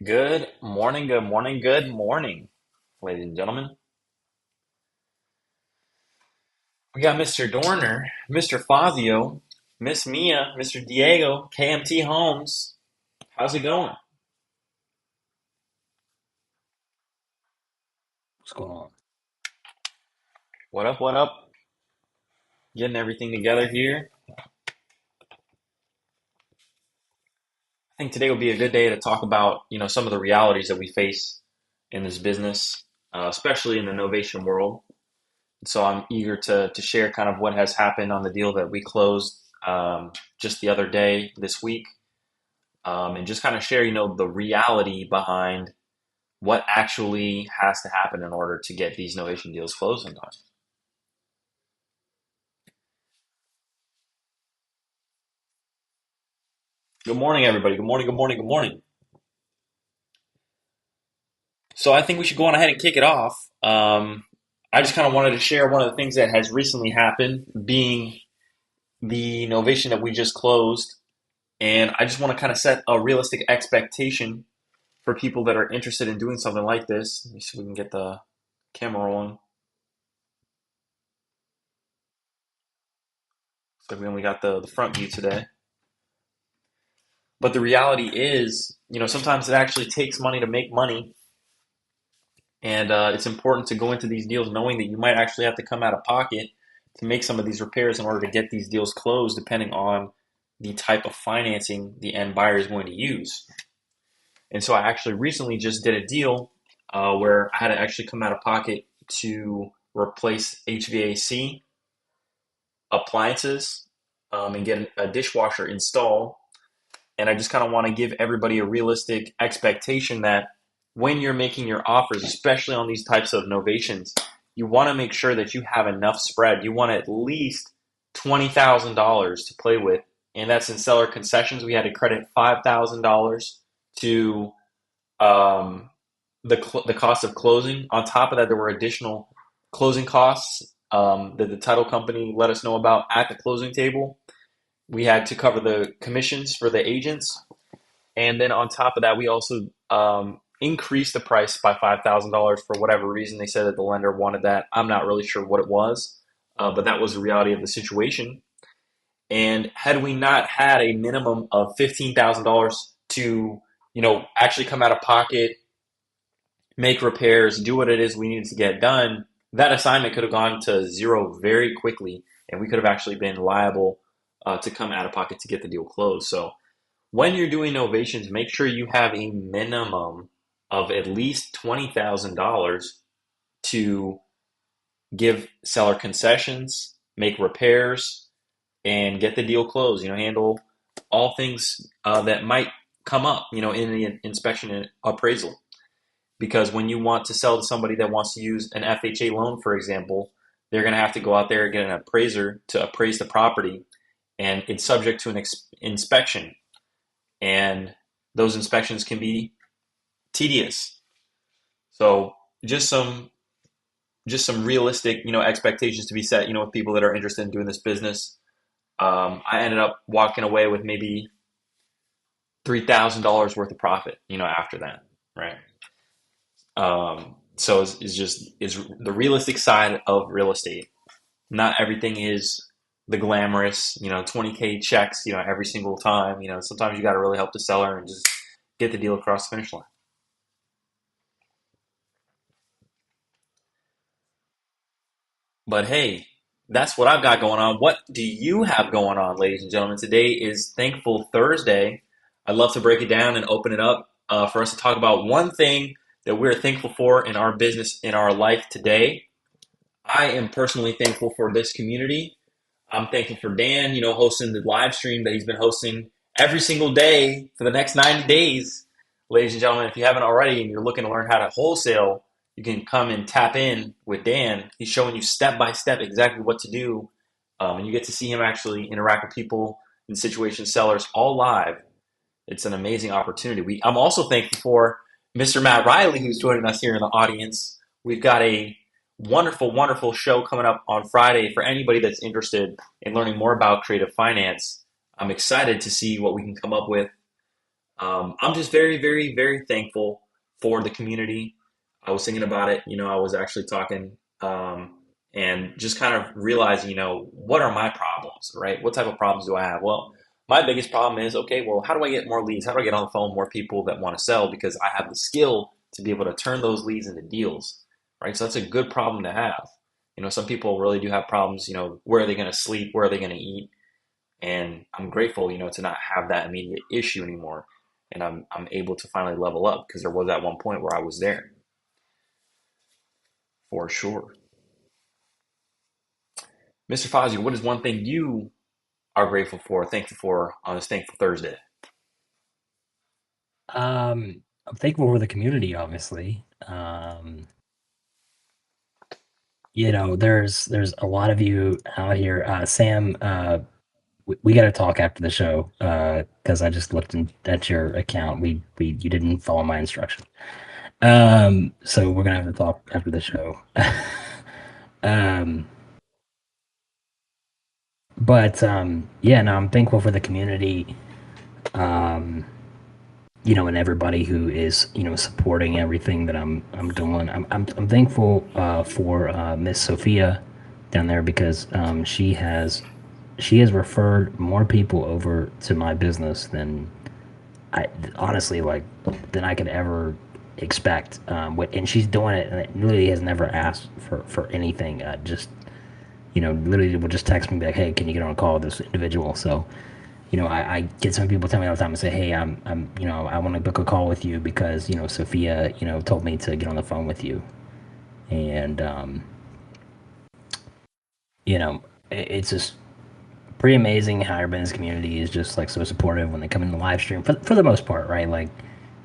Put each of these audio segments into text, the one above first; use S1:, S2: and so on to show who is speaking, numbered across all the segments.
S1: Good morning, ladies and gentlemen. We got Mr. Dorner, Mr. Fazio, Miss Mia, Mr. Diego, KMT Homes. How's it going?
S2: What's going on?
S1: What up, what up? Getting everything together here. I think today will be a good day to talk about, some of the realities that we face in this business, especially in the novation world. So I'm eager to share kind of what has happened on the deal that we closed just the other day this week, and just kind of share, the reality behind what actually has to happen in order to get these novation deals closed on time. Good morning, everybody. Good morning, good morning, good morning. So I think we should go on ahead and kick it off. I just kind of wanted to share one of the things that has recently happened, being the novation that we just closed. And I just want to kind of set a realistic expectation for people that are interested in doing something like this. Let me see if we can get the camera rolling. So we only got the front view today. But the reality is, sometimes it actually takes money to make money. And it's important to go into these deals knowing that you might actually have to come out of pocket to make some of these repairs in order to get these deals closed, depending on the type of financing the end buyer is going to use. And so I actually recently just did a deal where I had to actually come out of pocket to replace HVAC appliances and get a dishwasher installed. And I just kind of want to give everybody a realistic expectation that when you're making your offers, especially on these types of novations, you want to make sure that you have enough spread. You want at least $20,000 to play with. And that's in seller concessions. We had to credit $5,000 to the cost of closing. On top of that, there were additional closing costs that the title company let us know about at the closing table. We had to cover the commissions for the agents. And then on top of that, we also increased the price by $5,000 for whatever reason. They said that the lender wanted that. I'm not really sure what it was, but that was the reality of the situation. And had we not had a minimum of $15,000 to, actually come out of pocket, make repairs, do what it is we needed to get done, that assignment could have gone to zero very quickly, and we could have actually been liable to come out of pocket to get the deal closed. So when you're doing novations, make sure you have a minimum of at least $20,000 to give seller concessions, make repairs, and get the deal closed. Handle all things that might come up, in the inspection and appraisal. Because when you want to sell to somebody that wants to use an FHA loan, for example, they're going to have to go out there and get an appraiser to appraise the property, and it's subject to an inspection. And those inspections can be tedious. So just some realistic, expectations to be set, with people that are interested in doing this business. I ended up walking away with maybe $3,000 worth of profit, after that, right? So is just is the realistic side of real estate. Not everything is the glamorous, 20K checks, every single time. Sometimes you got to really help the seller and just get the deal across the finish line. But hey, that's what I've got going on. What do you have going on, ladies and gentlemen? Today is Thankful Thursday. I'd love to break it down and open it up for us to talk about one thing that we're thankful for in our business, in our life today. I am personally thankful for this community. I'm thankful for Dan, hosting the live stream that he's been hosting every single day for the next 90 days. Ladies and gentlemen, if you haven't already and you're looking to learn how to wholesale, you can come and tap in with Dan. He's showing you step by step exactly what to do. And you get to see him actually interact with people and situation sellers all live. It's an amazing opportunity. I'm also thankful for Mr. Matt Riley, who's joining us here in the audience. We've got a wonderful, wonderful show coming up on Friday for anybody that's interested in learning more about creative finance. I'm excited to see what we can come up with I'm just very, very, very thankful for the community. I was thinking about it. I was actually talking and just kind of realizing, what are my problems, right? What type of problems do I have? Well, my biggest problem is, okay, well, how do I get more leads? How do I get on the phone with more people that want to sell? Because I have the skill to be able to turn those leads into deals, right? So that's a good problem to have. Some people really do have problems, where are they going to sleep? Where are they going to eat? And I'm grateful, to not have that immediate issue anymore. And I'm able to finally level up because there was at one point where I was there for sure. Mr. Fozzie, what is one thing you are grateful for, thankful for on this thankful Thursday?
S2: I'm thankful for the community, obviously. There's a lot of you out here. Sam, we got to talk after the show because I just looked at your account. We you didn't follow my instruction. So we're gonna have to talk after the show. um, but yeah, no, I'm thankful for the community. Um, and everybody who is supporting everything that I'm doing. I'm thankful for Miss Sophia down there because she has referred more people over to my business than I honestly like than I could ever expect. And she's doing it, and it literally has never asked for anything. Just literally will just text me like, "Hey, can you get on a call with this individual?" So I get some people tell me all the time and say, "Hey, I want to book a call with you because Sophia, told me to get on the phone with you," and you know, it's just pretty amazing how our business community is just like so supportive when they come in the live stream for the most part, right? Like,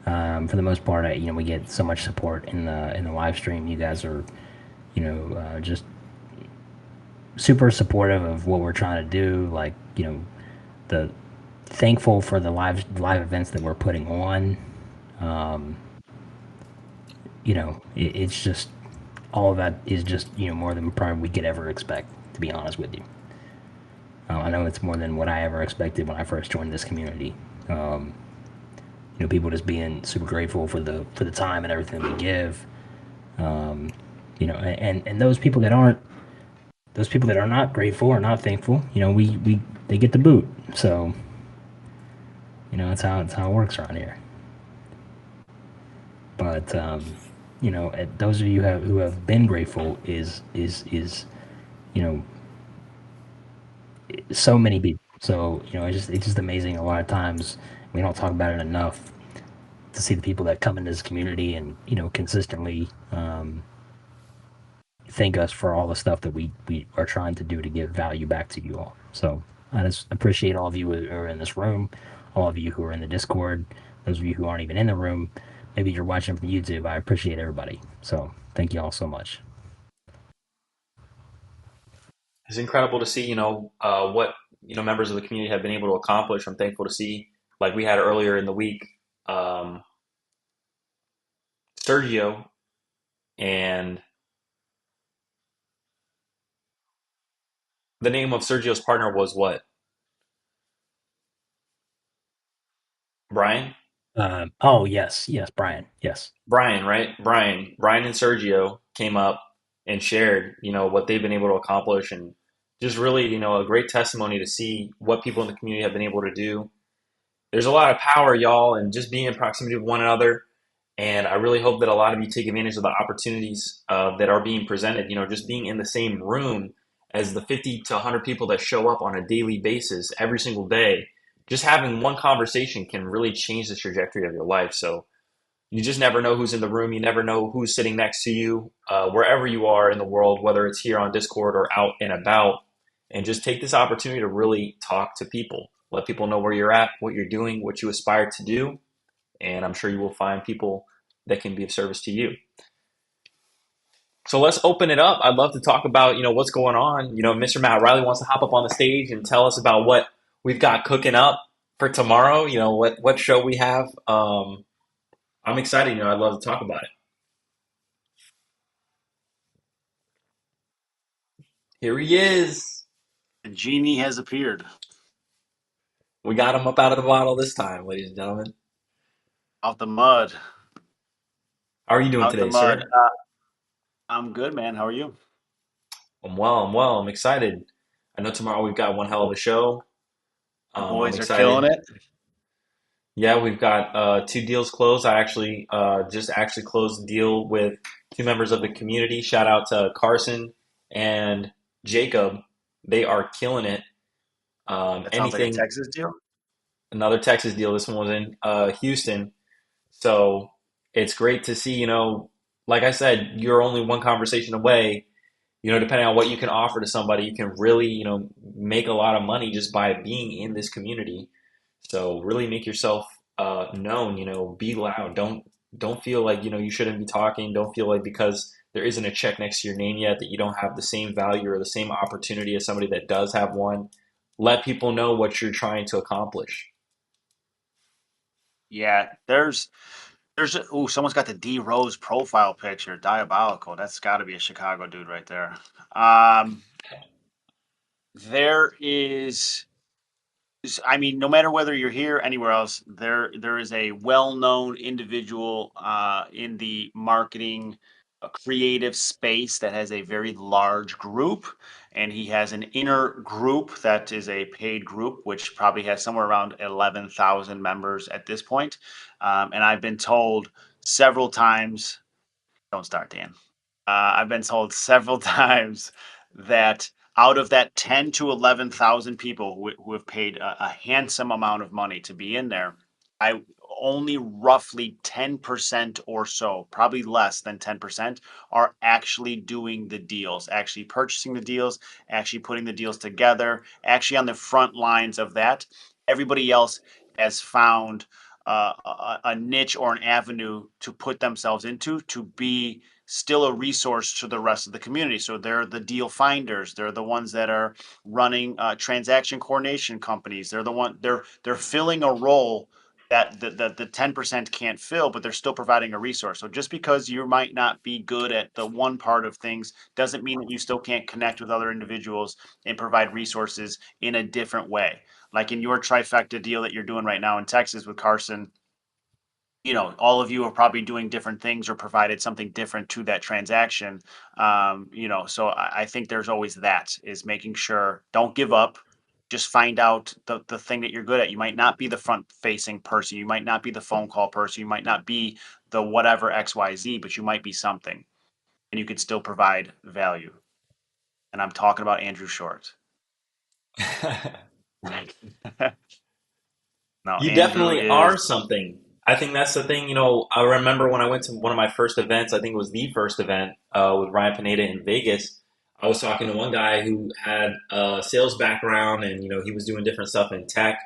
S2: for the most part, we get so much support in the live stream. You guys are, just super supportive of what we're trying to do. Like, the thankful for the live events that we're putting on. Um, it's just all of that is just more than probably we could ever expect. To be honest with you, I know it's more than what I ever expected when I first joined this community. Um, people just being super grateful for the time and everything we give. Um, and those people that are not grateful or not thankful, we they get the boot. So that's how it works around here. But those of you who have been grateful is you know so many people. So it's just amazing. A lot of times we don't talk about it enough to see the people that come into this community and consistently thank us for all the stuff that we are trying to do to give value back to you all. So I just appreciate all of you who are in this room, all of you who are in the Discord, those of you who aren't even in the room. Maybe you're watching from YouTube. I appreciate everybody. So thank you all so much.
S1: It's incredible to see, what, members of the community have been able to accomplish. I'm thankful to see, like we had earlier in the week, um, Sergio and the name of Sergio's partner was what? Brian?
S2: Oh yes, yes, Brian, yes.
S1: Brian, right? Brian and Sergio came up and shared, what they've been able to accomplish and just really, a great testimony to see what people in the community have been able to do. There's a lot of power, y'all, and just being in proximity with one another. And I really hope that a lot of you take advantage of the opportunities that are being presented. Just being in the same room as the 50 to 100 people that show up on a daily basis every single day. Just having one conversation can really change the trajectory of your life. So you just never know who's in the room. You never know who's sitting next to you, wherever you are in the world, whether it's here on Discord or out and about. And just take this opportunity to really talk to people. Let people know where you're at, what you're doing, what you aspire to do. And I'm sure you will find people that can be of service to you. So let's open it up. I'd love to talk about, what's going on. Mr. Matt Riley wants to hop up on the stage and tell us about what we've got cooking up for tomorrow. What show we have. I'm excited. I'd love to talk about it. Here he is.
S3: A genie has appeared.
S1: We got him up out of the bottle this time, ladies and gentlemen.
S3: Out the mud.
S1: How are you doing
S3: Out the
S1: today,
S3: mud.
S1: sir?
S3: I'm good, man. How are you?
S1: I'm well. I'm well. I'm excited. I know tomorrow we've got one hell of a show.
S3: The
S1: I'm
S3: boys are killing
S1: excited.
S3: it.
S1: Yeah, we've got two deals closed. I actually just actually closed the deal with two members of the community. Shout out to Carson and Jacob. They are killing it.
S3: That sounds like a
S1: Anything,
S3: Texas deal.
S1: another Texas deal. This one was in Houston. So it's great to see, like I said, you're only one conversation away. Depending on what you can offer to somebody, you can really, make a lot of money just by being in this community. So really make yourself known, be loud. Don't feel like, you shouldn't be talking. Don't feel like because there isn't a check next to your name yet that you don't have the same value or the same opportunity as somebody that does have one. Let people know what you're trying to accomplish.
S3: Yeah, there's someone's got the D Rose profile picture. Diabolical. That's got to be a Chicago dude right there. Um, there is I mean, no matter whether you're here or anywhere else, there is a well-known individual in the marketing creative space that has a very large group, and he has an inner group that is a paid group, which probably has somewhere around 11,000 members at this point. And I've been told several times, don't start, Dan. I've been told several times that out of that 10 to 11,000 people who have paid a handsome amount of money to be in there, I only roughly 10% or so, probably less than 10%, are actually doing the deals, actually purchasing the deals, actually putting the deals together, actually on the front lines of that. Everybody else has found a niche or an avenue to put themselves into to be still a resource to the rest of the community. So they're the deal finders. They're the ones that are running transaction coordination companies. They're filling a role that the 10% can't fill, but they're still providing a resource. So just because you might not be good at the one part of things doesn't mean that you still can't connect with other individuals and provide resources in a different way. Like in your trifecta deal that you're doing right now in Texas with Carson, all of you are probably doing different things or provided something different to that transaction. So I think there's always that is making sure don't give up. Just find out the thing that you're good at. You might not be the front facing person. You might not be the phone call person. You might not be the whatever XYZ, but you might be something and you could still provide value. And I'm talking about Andrew Short. No,
S1: You
S3: Andrew
S1: definitely
S3: is
S1: are something. I think that's the thing. I remember when I went to one of my first events, I think it was the first event with Ryan Pineda in Vegas. I was talking to one guy who had a sales background and, he was doing different stuff in tech.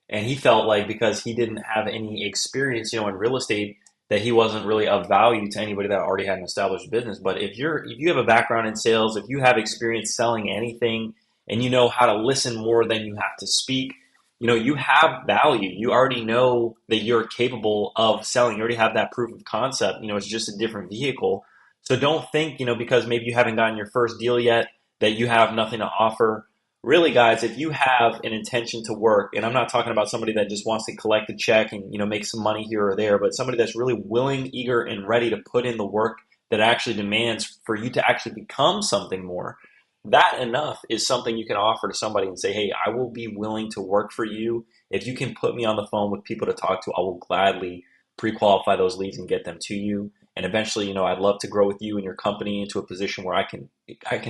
S1: And he felt like because he didn't have any experience, in real estate, that he wasn't really of value to anybody that already had an established business. But if you have a background in sales, if you have experience selling anything and you know how to listen more than you have to speak, you have value. You already know that you're capable of selling. You already have that proof of concept. It's just a different vehicle. So don't think, because maybe you haven't gotten your first deal yet, that you have nothing to offer. Really, guys, if you have an intention to work, and I'm not talking about somebody that just wants to collect a check and, make some money here or there, but somebody that's really willing, eager, and ready to put in the work that actually demands for you to actually become something more, that enough is something you can offer to somebody and say, hey, I will be willing to work for you. If you can put me on the phone with people to talk to, I will gladly pre-qualify those leads and get them to you. And eventually, I'd love to grow with you and your company into a position where I can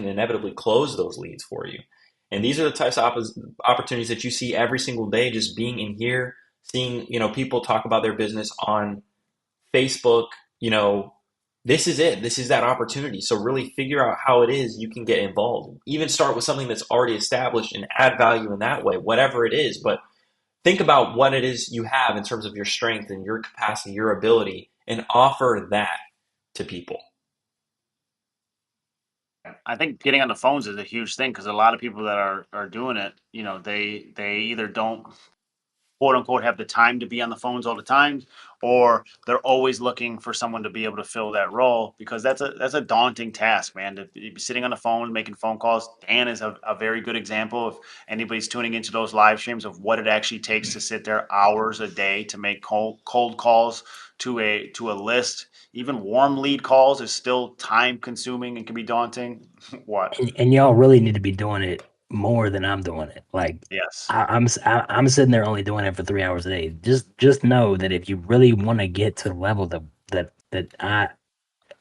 S1: inevitably close those leads for you. And these are the types of opportunities that you see every single day, just being in here, seeing, people talk about their business on Facebook, you know, this is it. This is that opportunity. So really figure out how it is you can get involved. Even start with something that's already established and add value in that way, whatever it is. But think about what it is you have in terms of your strength and your capacity, your ability, and offer that to people.
S3: I think getting on the phones is a huge thing because a lot of people that are doing it, they either don't. quote unquote have the time to be on the phones all the time, or they're always looking for someone to be able to fill that role, because that's a daunting task, man. To be sitting on the phone making phone calls. Dan is a very good example, if anybody's tuning into those live streams, of what it actually takes to sit there hours a day to make cold calls to a list. Even warm lead calls is still time consuming and can be daunting. What?
S2: And y'all really need to be doing it more than I'm doing it. Like
S3: Yes.
S2: I'm sitting there only doing it for 3 hours a day. Just know that if you really want to get to the level that I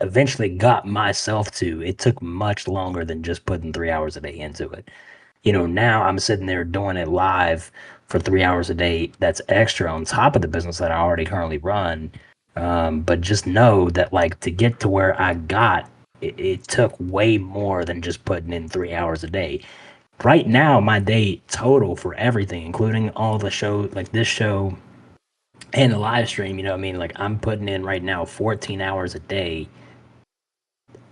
S2: eventually got myself to, it took much longer than just putting 3 hours a day into it. Now I'm sitting there doing it live for 3 hours a day. That's extra on top of the business that I already currently run. But just know that, like, to get to where I got, it took way more than just putting in 3 hours a day. Right now, my day total for everything, including all the show, like this show and the live stream, what I mean? Like, I'm putting in right now 14 hours a day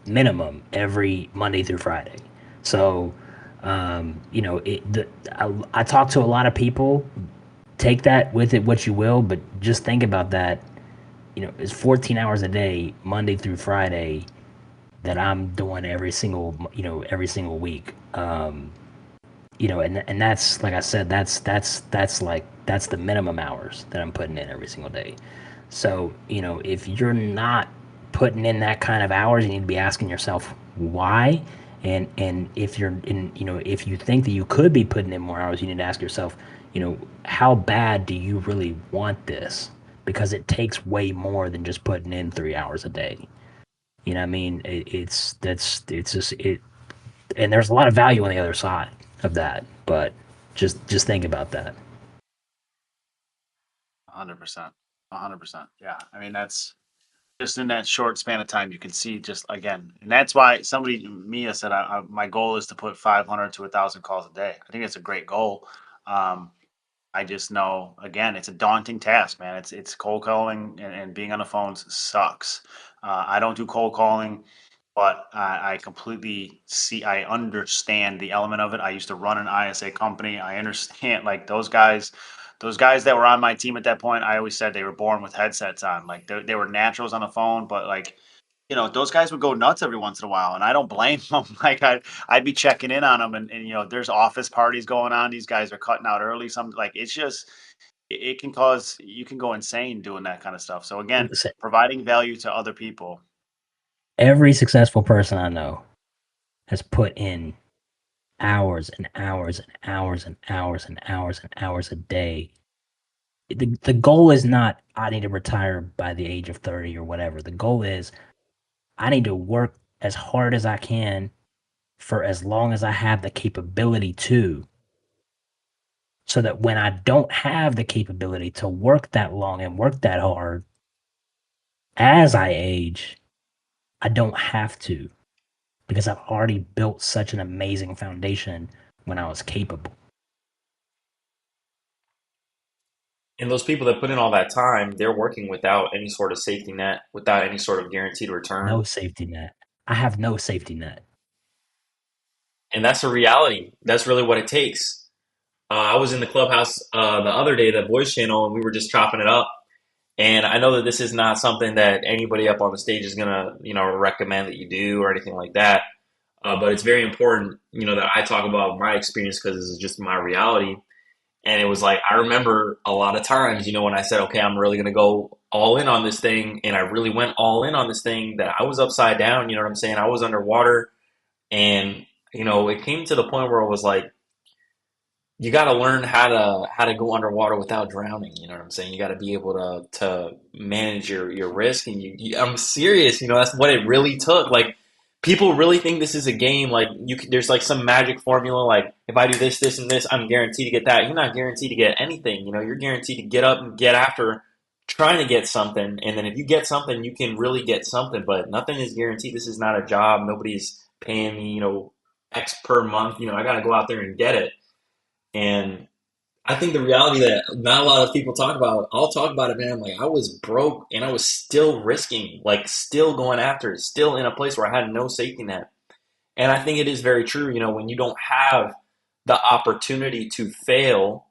S2: minimum every Monday through Friday. So, I talk to a lot of people. Take that with it what you will, but just think about that. It's 14 hours a day, Monday through Friday, that I'm doing every single week. And that's, like I said, that's the minimum hours that I'm putting in every single day. So, if you're not putting in that kind of hours, you need to be asking yourself why. And if you think that you could be putting in more hours, you need to ask yourself, how bad do you really want this? Because it takes way more than just putting in 3 hours a day. You know what I mean? It's just it, and there's a lot of value on the other side of that. But just think about that.
S3: 100%. 100%. Yeah. I mean, that's just in that short span of time, you can see just again, and that's why somebody, Mia said, my goal is to put 500 to 1,000 calls a day. I think it's a great goal. Um, I just know, again, it's a daunting task, man. It's cold calling, and being on the phones sucks. I don't do cold calling, but I completely see, I understand the element of it. I used to run an ISA company. I understand, like, those guys that were on my team at that point. I always said they were born with headsets on. Like, they were naturals on the phone, but like, those guys would go nuts every once in a while, and I don't blame them. Like, I'd be checking in on them, and there's office parties going on. These guys are cutting out early. Some, like, it's just, it can cause, you can go insane doing that kind of stuff. So again,
S2: Listen,
S3: providing value to other people.
S2: every successful person I know has put in hours and hours and hours and hours and hours and hours a day. The goal is not I need to retire by the age of 30 or whatever. The goal is I need to work as hard as I can for as long as I have the capability to, so that when I don't have the capability to work that long and work that hard, as I age, I don't have to, because I've already built such an amazing foundation when I was capable.
S1: And those people that put in all that time, they're working without any sort of safety net, without any sort of guaranteed return.
S2: No safety net. I have no safety net.
S1: And that's a reality. That's really what it takes. I was in the clubhouse the other day, the voice channel, and we were just chopping it up. And I know that this is not something that anybody up on the stage is gonna, recommend that you do or anything like that. But it's very important, that I talk about my experience because this is just my reality. And it was like, I remember a lot of times, when I said, okay, I'm really going to go all in on this thing. And I really went all in on this thing, that I was upside down. You know what I'm saying? I was underwater. And, it came to the point where it was like, you got to learn how to go underwater without drowning. You know what I'm saying? You got to be able to manage your risk. And I'm serious. That's what it really took. Like, people really think this is a game. Like, there's like some magic formula. Like, if I do this, this, and this, I'm guaranteed to get that. You're not guaranteed to get anything. You're guaranteed to get up and get after trying to get something. And then if you get something, you can really get something. But nothing is guaranteed. This is not a job. Nobody's paying me, X per month. I got to go out there and get it. And I think the reality that not a lot of people talk about, I'll talk about it, man. Like, I was broke and I was still risking, like, still going after it, still in a place where I had no safety net. And I think it is very true, when you don't have the opportunity to fail,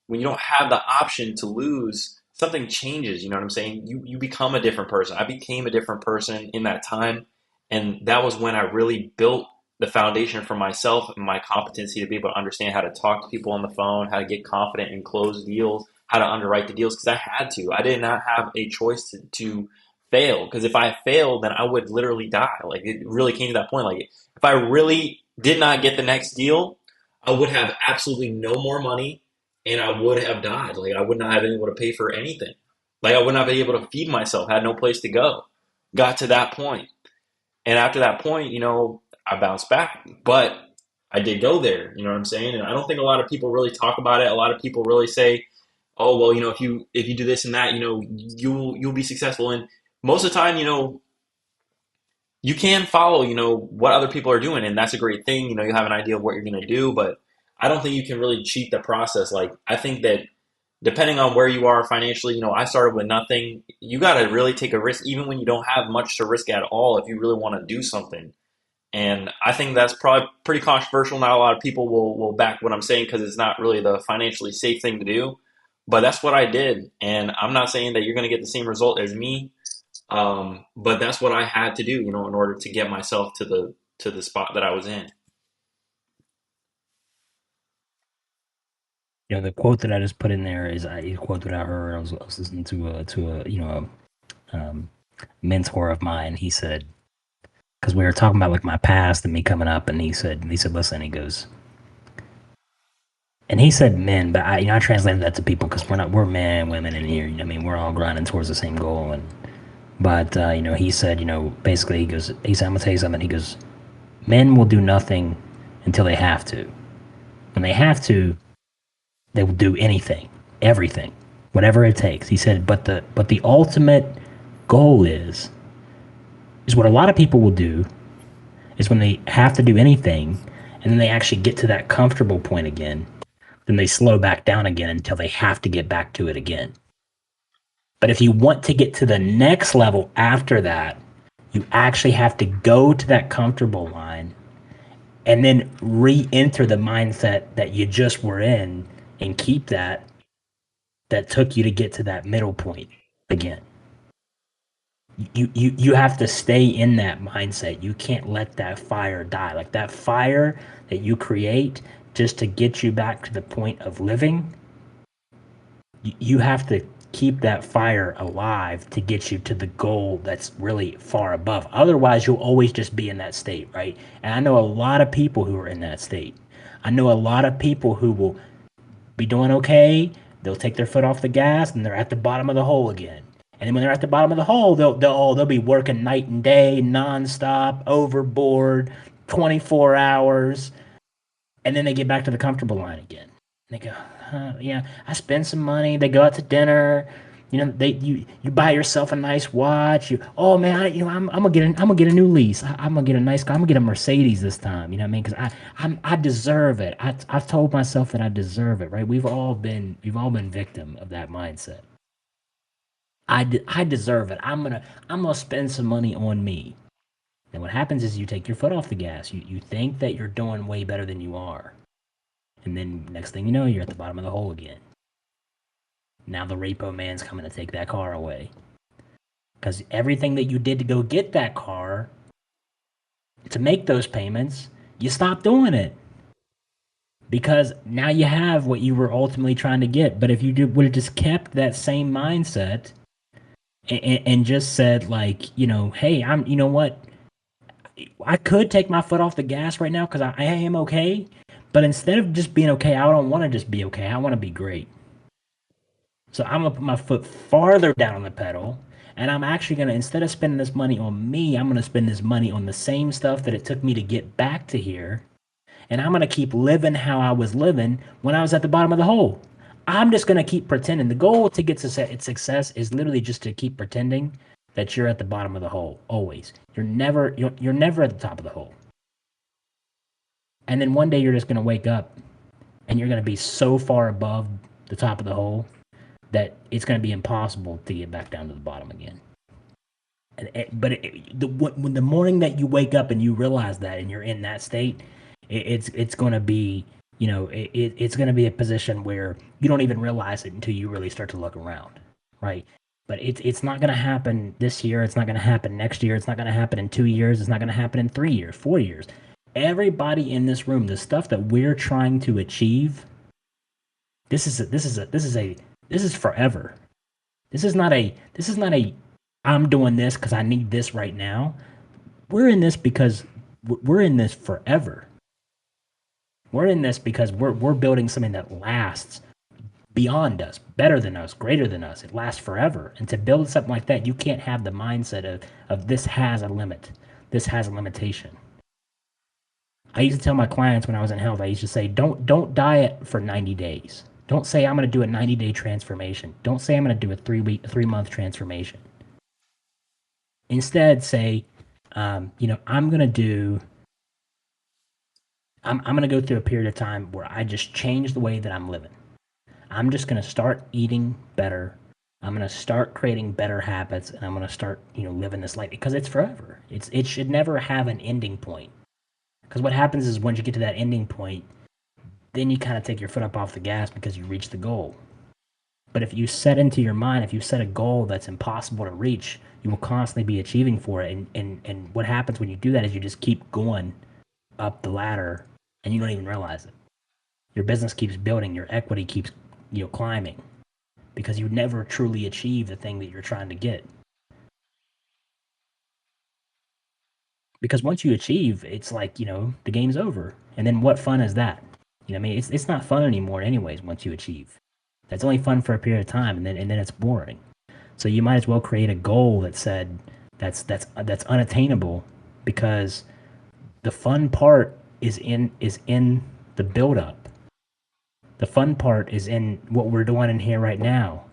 S1: when you don't have the option to lose, something changes. You know what I'm saying? You become a different person. I became a different person in that time, and that was when I really built the foundation for myself and my competency to be able to understand how to talk to people on the phone, how to get confident and close deals, how to underwrite the deals because I had to. I did not have a choice to fail because if I failed, then I would literally die. Like it really came to that point. Like if I really did not get the next deal, I would have absolutely no more money and I would have died. Like I would not have been able to pay for anything. Like I would not be able to feed myself. Had no place to go. Got to that point, and after that point, I bounced back. But I did go there. You know what I'm saying? And I don't think a lot of people really talk about it. A lot of people really say, "Oh, well, if you do this and that, you'll be successful." And most of the time, you can follow, what other people are doing, and that's a great thing. You have an idea of what you're going to do, but I don't think you can really cheat the process. Like, I think that depending on where you are financially, I started with nothing. You got to really take a risk, even when you don't have much to risk at all, if you really want to do something. And I think that's probably pretty controversial. Not a lot of people will back what I'm saying because it's not really the financially safe thing to do. But that's what I did. And I'm not saying that you're going to get the same result as me. But that's what I had to do, in order to get myself to the spot that I was in.
S2: The quote that I just put in there is a quote that I heard. I was listening to a mentor of mine. He said, because we were talking about like my past and me coming up, and he said, listen, he said men, but I translated that to people because we're men and women in here. I mean, we're all grinding towards the same goal. But he said, basically, he said, I'm gonna tell you something. He goes, men will do nothing until they have to. When they have to, they will do anything, everything, whatever it takes. He said, but the ultimate goal is what a lot of people will do is when they have to do anything, and then they actually get to that comfortable point again, then they slow back down again until they have to get back to it again. But if you want to get to the next level after that, you actually have to go to that comfortable line and then re-enter the mindset that you just were in and keep that took you to get to that middle point again. You have to stay in that mindset. You can't let that fire die. Like that fire that you create just to get you back to the point of living, you have to keep that fire alive to get you to the goal that's really far above. Otherwise, you'll always just be in that state, right? And I know a lot of people who are in that state. I know a lot of people who will be doing okay. They'll take their foot off the gas and they're at the bottom of the hole again. And then when they're at the bottom of the hole, they'll be working night and day, nonstop, overboard, 24 hours, and then they get back to the comfortable line again. They go, yeah, I spend some money. They go out to dinner. You buy yourself a nice watch. Oh man, I'm gonna get a new lease. I'm gonna get a nice car. I'm gonna get a Mercedes this time. You know what I mean? Because I deserve it. I've told myself that I deserve it. Right? We've all been victim of that mindset. I deserve it. I'm gonna spend some money on me. And what happens is you take your foot off the gas. You think that you're doing way better than you are. And then next thing you know, you're at the bottom of the hole again. Now the repo man's coming to take that car away. Because everything that you did to go get that car, to make those payments, you stopped doing it. Because now you have what you were ultimately trying to get. But if you would have just kept that same mindset and just said like, hey, you know what? I could take my foot off the gas right now because I am okay. But instead of just being okay, I don't want to just be okay. I want to be great. So I'm going to put my foot farther down on the pedal. And I'm actually going to, instead of spending this money on me, I'm going to spend this money on the same stuff that it took me to get back to here. And I'm going to keep living how I was living when I was at the bottom of the hole. I'm just going to keep pretending. The goal to get to success is literally just to keep pretending that you're at the bottom of the hole. Always. You're never at the top of the hole. And then one day you're just going to wake up and you're going to be so far above the top of the hole that it's going to be impossible to get back down to the bottom again. When the morning that you wake up and you realize that and you're in that state, it's going to be, it's going to be a position where you don't even realize it until you really start to look around, right? But it's not going to happen this year. It's not going to happen next year. It's not going to happen in 2 years. It's not going to happen in 3 years, 4 years. Everybody in this room, the stuff that we're trying to achieve, this is forever. This is not a I'm doing this because I need this right now. We're in this because we're in this forever. We're in this because we're building something that lasts beyond us, better than us, greater than us. It lasts forever. And to build something like that, you can't have the mindset of this has a limit. This has a limitation. I used to tell my clients when I was in health, I used to say, don't diet for 90 days. Don't say I'm going to do a 90-day transformation. Don't say I'm going to do a 3-month transformation. Instead, say, I'm going to do I'm going to go through a period of time where I just change the way that I'm living. I'm just going to start eating better. I'm going to start creating better habits, and I'm going to start, living this life because it's forever. It should never have an ending point. Because what happens is once you get to that ending point, then you kind of take your foot up off the gas because you reach the goal. But if you set into your mind, if you set a goal that's impossible to reach, you will constantly be achieving for it. And what happens when you do that is you just keep going up the ladder and you don't even realize it. Your business keeps building, your equity keeps climbing because you never truly achieve the thing that you're trying to get. Because once you achieve, it's like, the game's over. And then what fun is that? I mean, it's not fun anymore anyways once you achieve. That's only fun for a period of time and then it's boring. So you might as well create a goal that said that's unattainable because the fun part is in the build up. The fun part is in what we're doing in here right now.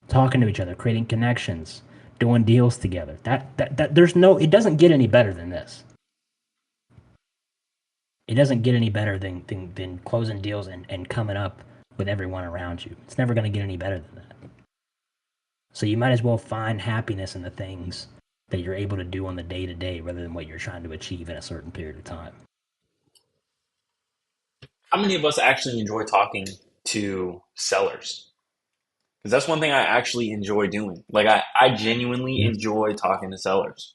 S2: Talking to each other, creating connections, doing deals together. That there's no it doesn't get any better than this. It doesn't get any better than closing deals and coming up with everyone around you. It's never going to get any better than that. So you might as well find happiness in the things that you're able to do on the day to day rather than what you're trying to achieve in a certain period of time.
S1: How many of us actually enjoy talking to sellers? Because that's one thing I actually enjoy doing. Like I genuinely
S2: Yeah,
S1: enjoy talking to sellers.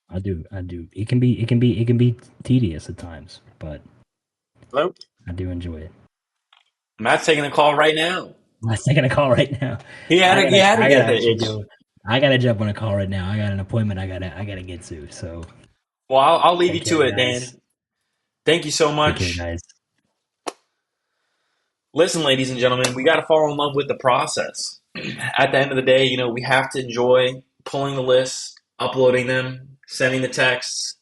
S2: I do. I do. It can be tedious at times, but
S3: Hello?
S2: I do enjoy it.
S1: Matt's taking a call right now.
S2: I'm taking a call right now.
S1: He had
S2: I
S1: to, he
S2: gotta
S1: had to
S2: I gotta
S1: get the
S2: actually
S1: itch.
S2: do. I gotta jump on a call right now. I got an appointment. I gotta get to. So
S1: Well, I'll leave you
S2: take
S1: to
S2: care,
S1: it,
S2: guys.
S1: Dan. Thank you so
S2: Take care,
S1: much.
S2: guys.
S1: Listen, ladies and gentlemen, we got to fall in love with the process. At the end of the day, we have to enjoy pulling the lists, uploading them, sending the texts,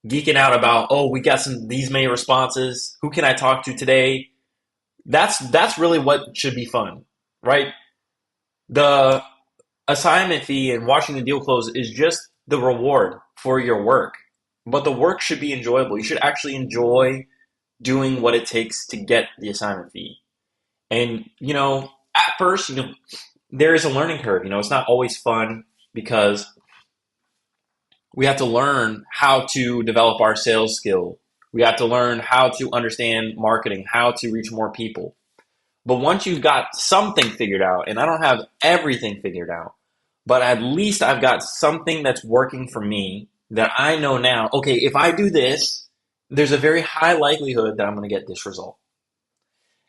S1: geeking out about, oh, we got these many responses. Who can I talk to today? That's really what should be fun, right? The assignment fee and watching the deal close is just the reward for your work. But the work should be enjoyable. You should actually enjoy doing what it takes to get the assignment fee. And, at first, there is a learning curve. It's not always fun because we have to learn how to develop our sales skill. We have to learn how to understand marketing, how to reach more people. But once you've got something figured out, and I don't have everything figured out, but at least I've got something that's working for me that I know now, okay, if I do this, there's a very high likelihood that I'm going to get this result.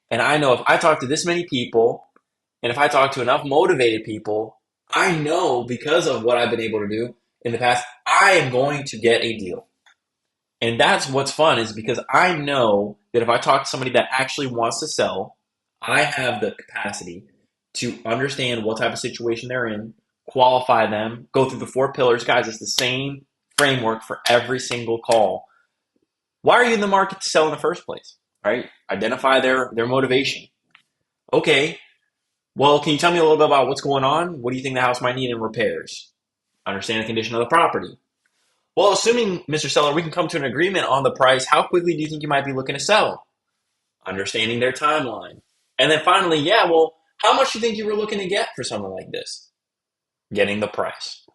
S1: And I know if I talk to this many people, and if I talk to enough motivated people, I know because of what I've been able to do in the past, I am going to get a deal. And that's what's fun is because I know that if I talk to somebody that actually wants to sell, I have the capacity to understand what type of situation they're in, qualify them, go through the 4 pillars. Guys, it's the same framework for every single call. Why are you in the market to sell in the first place? Right? Identify their motivation. Okay, well, can you tell me a little bit about what's going on? What do you think the house might need in repairs? Understand the condition of the property. Well, assuming, Mr. Seller, we can come to an agreement on the price, how quickly do you think you might be looking to sell? Understanding their timeline. And then finally, yeah, well, how much do you think you were looking to get for something like this? Getting the price.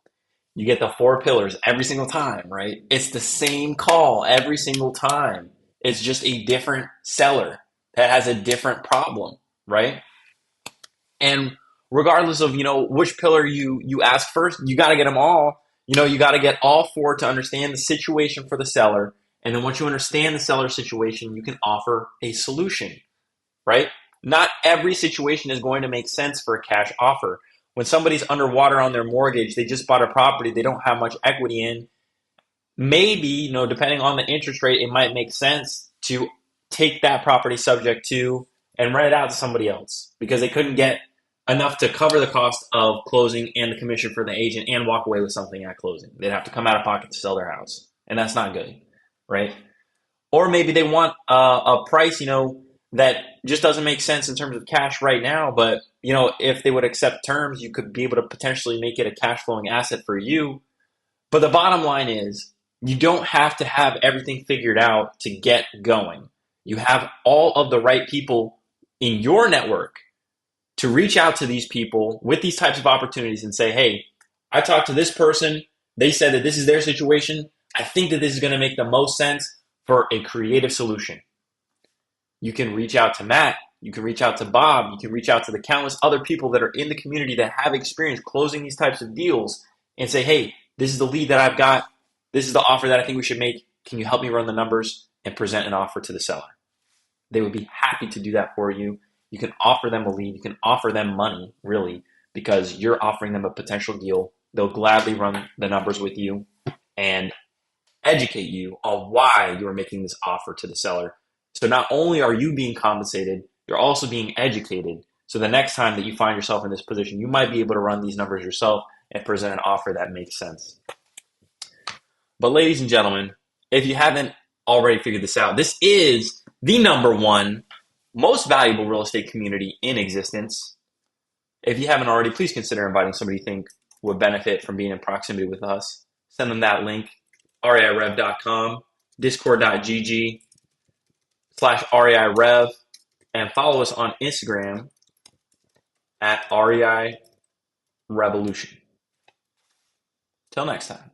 S1: You get the 4 pillars every single time, right? It's the same call every single time. It's just a different seller that has a different problem, right? And regardless of, which pillar you ask first, you got to get them all. You got to get all 4 to understand the situation for the seller. And then once you understand the seller situation, you can offer a solution, right? Not every situation is going to make sense for a cash offer. When somebody's underwater on their mortgage, they just bought a property they don't have much equity in. Maybe, depending on the interest rate, it might make sense to take that property subject to and rent it out to somebody else because they couldn't get enough to cover the cost of closing and the commission for the agent and walk away with something at closing. They'd have to come out of pocket to sell their house, and that's not good, right? Or maybe they want a price, that just doesn't make sense in terms of cash right now. But, if they would accept terms, you could be able to potentially make it a cash flowing asset for you. But the bottom line is you don't have to have everything figured out to get going. You have all of the right people in your network to reach out to these people with these types of opportunities and say, hey, I talked to this person. They said that this is their situation. I think that this is going to make the most sense for a creative solution. You can reach out to Matt. You can reach out to Bob. You can reach out to the countless other people that are in the community that have experience closing these types of deals and say, hey, this is the lead that I've got. This is the offer that I think we should make. Can you help me run the numbers and present an offer to the seller? They would be happy to do that for you. You can offer them a lead. You can offer them money, really, because you're offering them a potential deal. They'll gladly run the numbers with you and educate you on why you're making this offer to the seller. So not only are you being compensated, you're also being educated. So the next time that you find yourself in this position, you might be able to run these numbers yourself and present an offer that makes sense. But ladies and gentlemen, if you haven't already figured this out, this is the #1 most valuable real estate community in existence. If you haven't already, please consider inviting somebody you think would benefit from being in proximity with us. Send them that link, reirev.com, discord.gg/reirev, and follow us on Instagram at REI Revolution. Till next time.